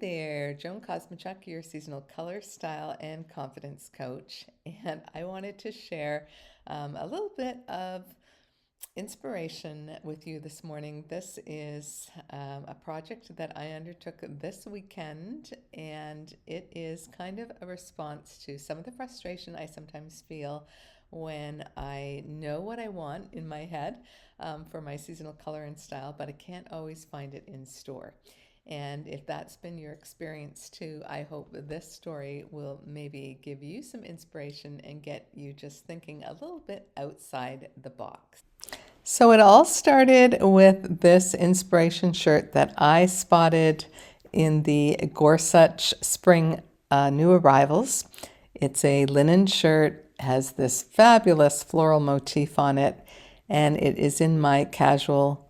There, Joan Kosmachuk, your seasonal color, style, and confidence coach. And I wanted to share a little bit of inspiration with you this morning. This is a project that I undertook this weekend, and it is kind of a response to some of the frustration I sometimes feel when I know what I want in my head for my seasonal color and style, but I can't always find it in store. And if that's been your experience too, I hope this story will maybe give you some inspiration and get you just thinking a little bit outside the box. So it all started with this inspiration shirt that I spotted in the Gorsuch Spring New Arrivals. It's a linen shirt, has this fabulous floral motif on it, and it is in my casual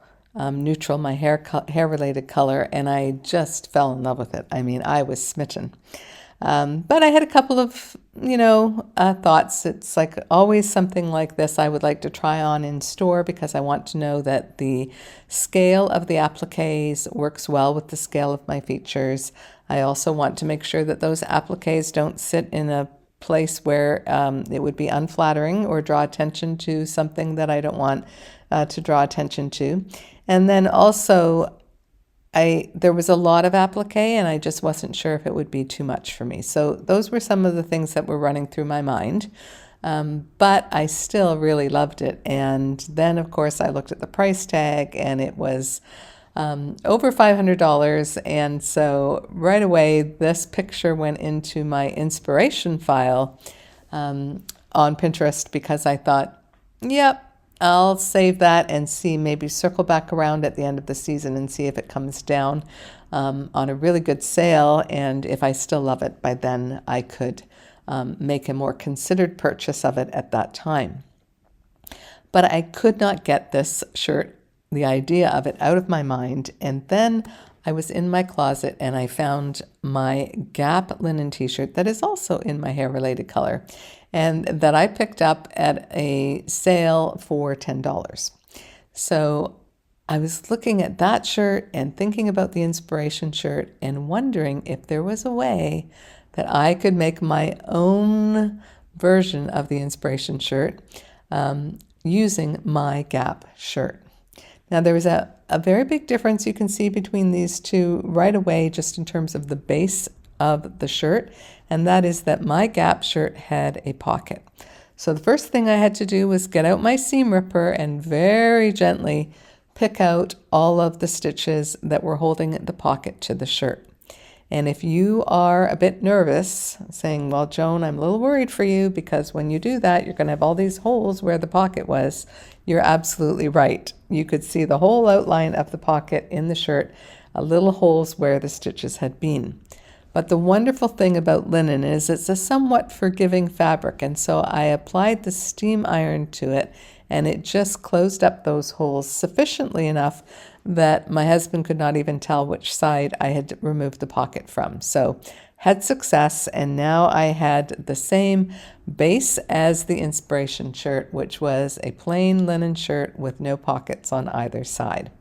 neutral, my hair-related color, and I just fell in love with it. I mean, I was smitten. But I had a couple of, thoughts. It's like always something like this I would like to try on in store because I want to know that the scale of the appliques works well with the scale of my features. I also want to make sure that those appliques don't sit in a place where it would be unflattering or draw attention to something that I don't want to draw attention to. And then also, there was a lot of applique and I just wasn't sure if it would be too much for me. So those were some of the things that were running through my mind. But I still really loved it. And then, of course, I looked at the price tag and it was over $500. And so right away, this picture went into my inspiration file on Pinterest because I thought, yep, I'll save that and see, maybe circle back around at the end of the season and see if it comes down on a really good sale. And if I still love it by then, I could make a more considered purchase of it at that time. But I could not get this shirt, the idea of it, out of my mind. And then I was in my closet and I found my Gap linen t-shirt that is also in my hair-related color and that I picked up at a sale for $10. So I was looking at that shirt and thinking about the inspiration shirt and wondering if there was a way that I could make my own version of the inspiration shirt using my Gap shirt. Now there was a very big difference you can see between these two right away, just in terms of the base of the shirt, and that is that my Gap shirt had a pocket. So the first thing I had to do was get out my seam ripper and very gently pick out all of the stitches that were holding the pocket to the shirt. And if you are a bit nervous, saying, well, Joan, I'm a little worried for you because when you do that, you're going to have all these holes where the pocket was, you're absolutely right. You could see the whole outline of the pocket in the shirt, little holes where the stitches had been. But the wonderful thing about linen is it's a somewhat forgiving fabric, and so I applied the steam iron to it, and it just closed up those holes sufficiently enough that my husband could not even tell which side I had removed the pocket from. So had success, and now I had the same base as the inspiration shirt, which was a plain linen shirt with no pockets on either side.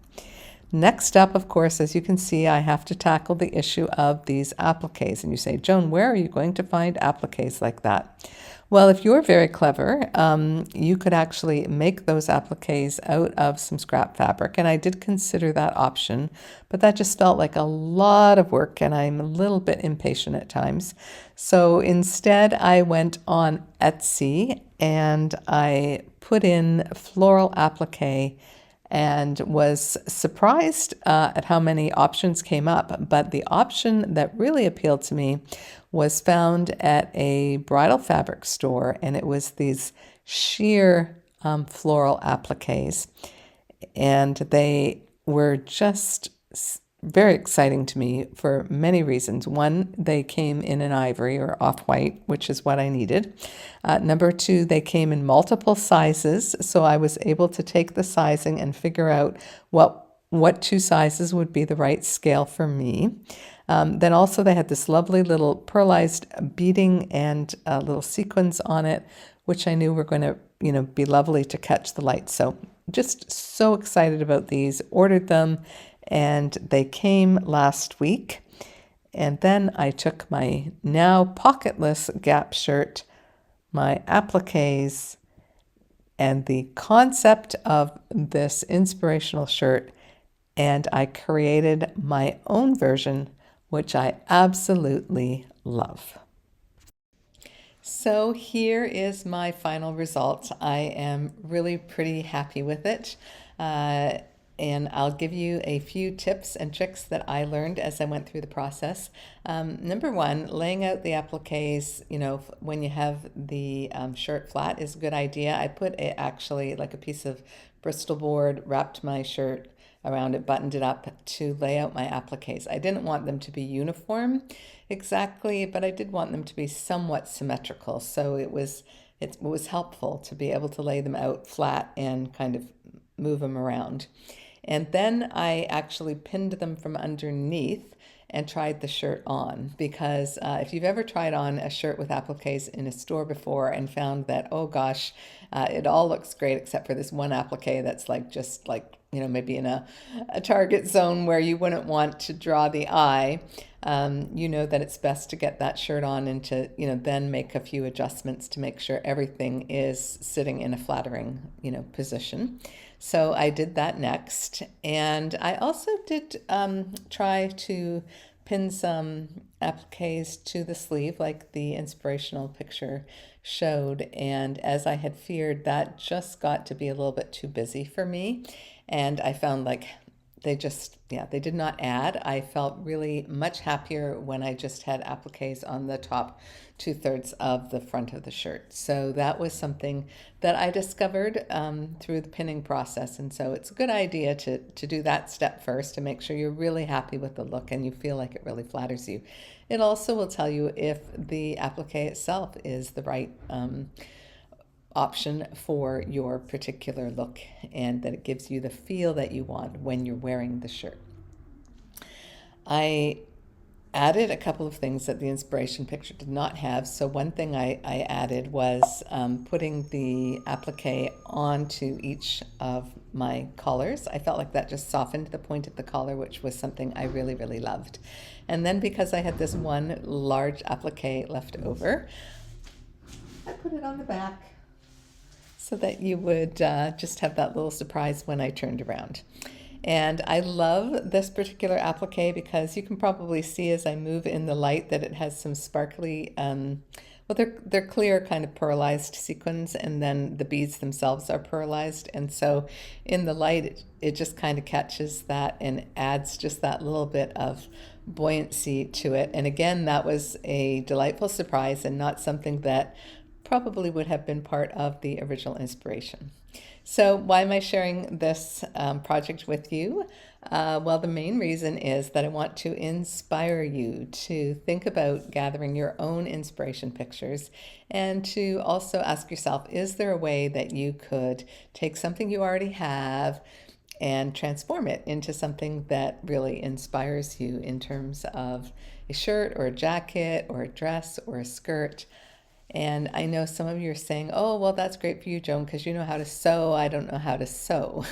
Next up, of course, as you can see, I have to tackle the issue of these appliques. And you say, Joan, where are you going to find appliques like that? Well, if you're very clever, you could actually make those appliques out of some scrap fabric. And I did consider that option, but that just felt like a lot of work and I'm a little bit impatient at times. So instead, I went on Etsy and I put in floral applique and was surprised at how many options came up. But the option that really appealed to me was found at a bridal fabric store, and it was these sheer floral appliques. And they were just very exciting to me for many reasons. One, they came in an ivory or off-white, which is what I needed. Number two, they came in multiple sizes, so I was able to take the sizing and figure out what two sizes would be the right scale for me. Then also they had this lovely little pearlized beading and little sequins on it, which I knew were going to, be lovely to catch the light. So just so excited about these, ordered them, and they came last week. And then I took my now pocketless Gap shirt, my appliques, and the concept of this inspirational shirt, and I created my own version, which I absolutely love. So here is my final result. I am really pretty happy with it. And I'll give you a few tips and tricks that I learned as I went through the process. Number one, laying out the appliques, when you have the shirt flat is a good idea. I put actually like a piece of Bristol board, wrapped my shirt around it, buttoned it up to lay out my appliques. I didn't want them to be uniform exactly, but I did want them to be somewhat symmetrical. So it was helpful to be able to lay them out flat and kind of move them around. And then I actually pinned them from underneath and tried the shirt on, because if you've ever tried on a shirt with appliques in a store before and found that, oh gosh, it all looks great except for this one applique that's just like, maybe in a target zone where you wouldn't want to draw the eye, you know that it's best to get that shirt on and to, then make a few adjustments to make sure everything is sitting in a flattering, position. So I did that next. And I also did try to pin some appliques to the sleeve like the inspirational picture showed. And as I had feared, that just got to be a little bit too busy for me. And I found like they did not add. I felt really much happier when I just had appliques on the top 2/3 of the front of the shirt. So that was something that I discovered through the pinning process. And so it's a good idea to do that step first to make sure you're really happy with the look and you feel like it really flatters you. It also will tell you if the applique itself is the right option for your particular look, and that it gives you the feel that you want when you're wearing the shirt. I added a couple of things that the inspiration picture did not have. So one thing I added was putting the applique onto each of my collars. I felt like that just softened the point of the collar, which was something I really, really loved. And then because I had this one large applique left over, I put it on the back so that you would just have that little surprise when I turned around. And I love this particular applique because you can probably see as I move in the light that it has some sparkly, they're clear kind of pearlized sequins, and then the beads themselves are pearlized. And so in the light, it just kind of catches that and adds just that little bit of buoyancy to it. And again, that was a delightful surprise and not something that probably would have been part of the original inspiration. So why am I sharing this project with you? Well, the main reason is that I want to inspire you to think about gathering your own inspiration pictures, and to also ask yourself, is there a way that you could take something you already have and transform it into something that really inspires you in terms of a shirt or a jacket or a dress or a skirt? And I know some of you are saying, oh, well, that's great for you, Joan, because you know how to sew. I don't know how to sew.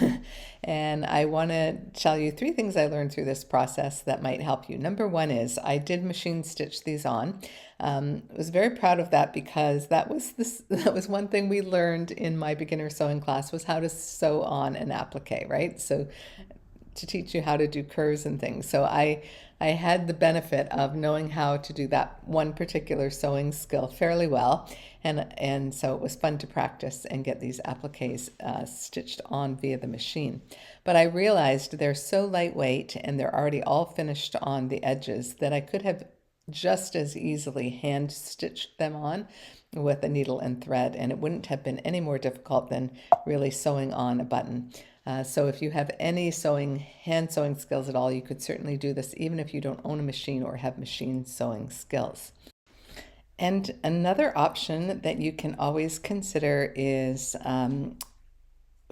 And I want to tell you 3 things I learned through this process that might help you. Number one is I did machine stitch these on. I was very proud of that because that was one thing we learned in my beginner sewing class, was how to sew on an applique, right? So to teach you how to do curves and things. So I had the benefit of knowing how to do that one particular sewing skill fairly well. And so it was fun to practice and get these appliques stitched on via the machine. But I realized they're so lightweight and they're already all finished on the edges that I could have just as easily hand stitched them on with a needle and thread, and it wouldn't have been any more difficult than really sewing on a button. So if you have any hand sewing skills at all, you could certainly do this even if you don't own a machine or have machine sewing skills. And another option that you can always consider is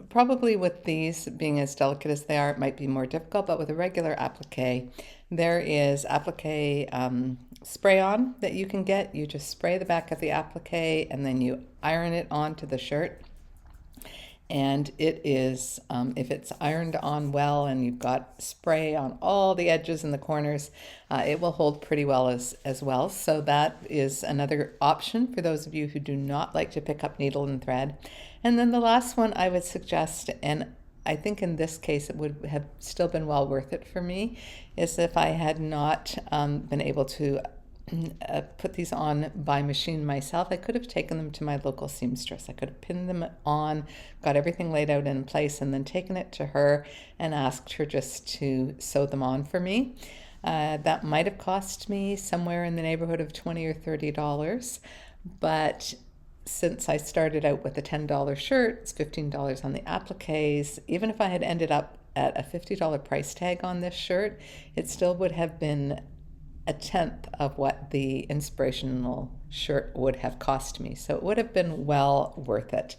probably with these being as delicate as they are, it might be more difficult, but with a regular applique, there is applique spray-on that you can get. You just spray the back of the applique and then you iron it onto the shirt. And it is, if it's ironed on well and you've got spray on all the edges and the corners, it will hold pretty well as well. So that is another option for those of you who do not like to pick up needle and thread. And then the last one I would suggest, and I think in this case it would have still been well worth it for me, is if I had not been able to put these on by machine myself, I could have taken them to my local seamstress. I could have pinned them on, got everything laid out in place, and then taken it to her and asked her just to sew them on for me. That might have cost me somewhere in the neighborhood of $20 or $30, but since I started out with a $10 shirt, it's $15 on the appliques. Even if I had ended up at a $50 price tag on this shirt, it still would have been a tenth of what the inspirational shirt would have cost me. So it would have been well worth it.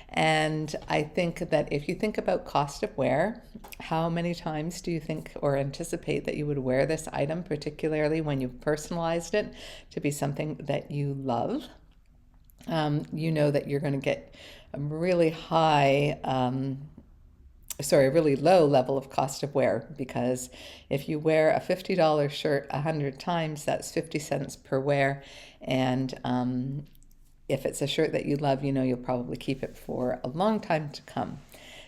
And I think that if you think about cost of wear, how many times do you think or anticipate that you would wear this item, particularly when you've personalized it to be something that you love? You know that you're going to get a really really low level of cost of wear, because if you wear a $50 shirt 100 times, that's 50 cents per wear. And if it's a shirt that you love, you know you'll probably keep it for a long time to come.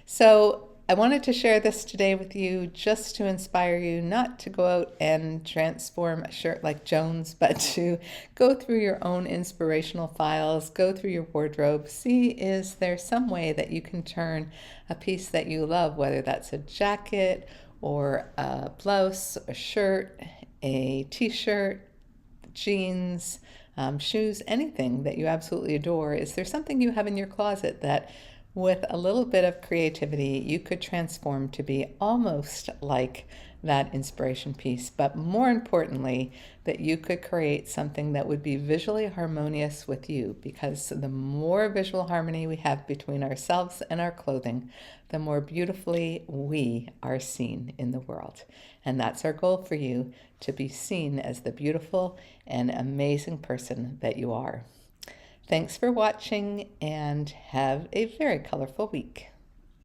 So I wanted to share this today with you just to inspire you not to go out and transform a shirt like Joan's, but to go through your own inspirational files, go through your wardrobe, see is there some way that you can turn a piece that you love, whether that's a jacket or a blouse, a shirt, a t-shirt, jeans, shoes, anything that you absolutely adore. Is there something you have in your closet that with a little bit of creativity, you could transform to be almost like that inspiration piece, but more importantly, that you could create something that would be visually harmonious with you, because the more visual harmony we have between ourselves and our clothing, the more beautifully we are seen in the world. And that's our goal for you, to be seen as the beautiful and amazing person that you are. Thanks for watching and have a very colorful week.